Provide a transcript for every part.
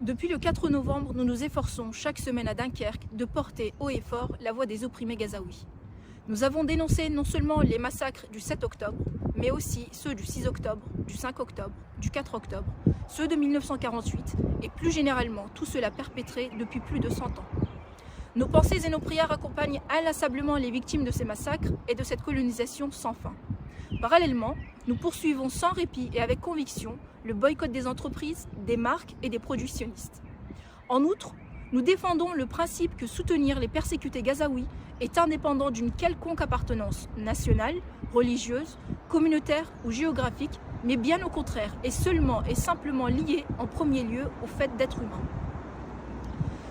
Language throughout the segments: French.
Depuis le 4 novembre, nous nous efforçons chaque semaine à Dunkerque de porter haut et fort la voix des opprimés gazaouis. Nous avons dénoncé non seulement les massacres du 7 octobre, mais aussi ceux du 6 octobre, du 5 octobre, du 4 octobre, ceux de 1948 et plus généralement tout cela perpétré depuis plus de 100 ans. Nos pensées et nos prières accompagnent inlassablement les victimes de ces massacres et de cette colonisation sans fin. Parallèlement, nous poursuivons sans répit et avec conviction le boycott des entreprises, des marques et des produits sionistes. En outre, nous défendons le principe que soutenir les persécutés gazaouis est indépendant d'une quelconque appartenance nationale, religieuse, communautaire ou géographique, mais bien au contraire est seulement et simplement lié en premier lieu au fait d'être humain.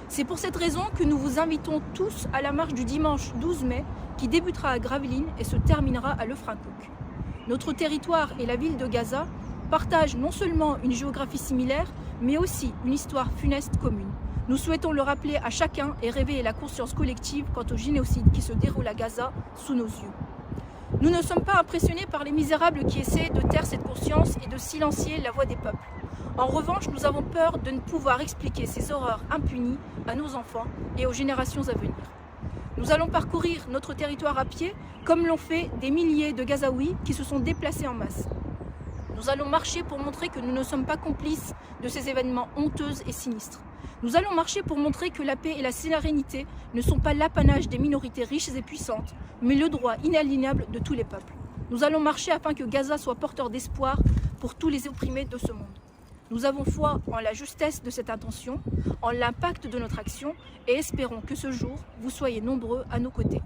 C'est pour cette raison que nous vous invitons tous à la marche du dimanche 12 mai qui débutera à Gravelines et se terminera à Lefrancouc. Notre territoire et la ville de Gaza partagent non seulement une géographie similaire, mais aussi une histoire funeste commune. Nous souhaitons le rappeler à chacun et réveiller la conscience collective quant au génocide qui se déroule à Gaza sous nos yeux. Nous ne sommes pas impressionnés par les misérables qui essaient de taire cette conscience et de silencier la voix des peuples. En revanche, nous avons peur de ne pouvoir expliquer ces horreurs impunies à nos enfants et aux générations à venir. Nous allons parcourir notre territoire à pied, comme l'ont fait des milliers de Gazaouis qui se sont déplacés en masse. Nous allons marcher pour montrer que nous ne sommes pas complices de ces événements honteux et sinistres. Nous allons marcher pour montrer que la paix et la sérénité ne sont pas l'apanage des minorités riches et puissantes, mais le droit inaliénable de tous les peuples. Nous allons marcher afin que Gaza soit porteur d'espoir pour tous les opprimés de ce monde. Nous avons foi en la justesse de cette intention, en l'impact de notre action et espérons que ce jour, vous soyez nombreux à nos côtés.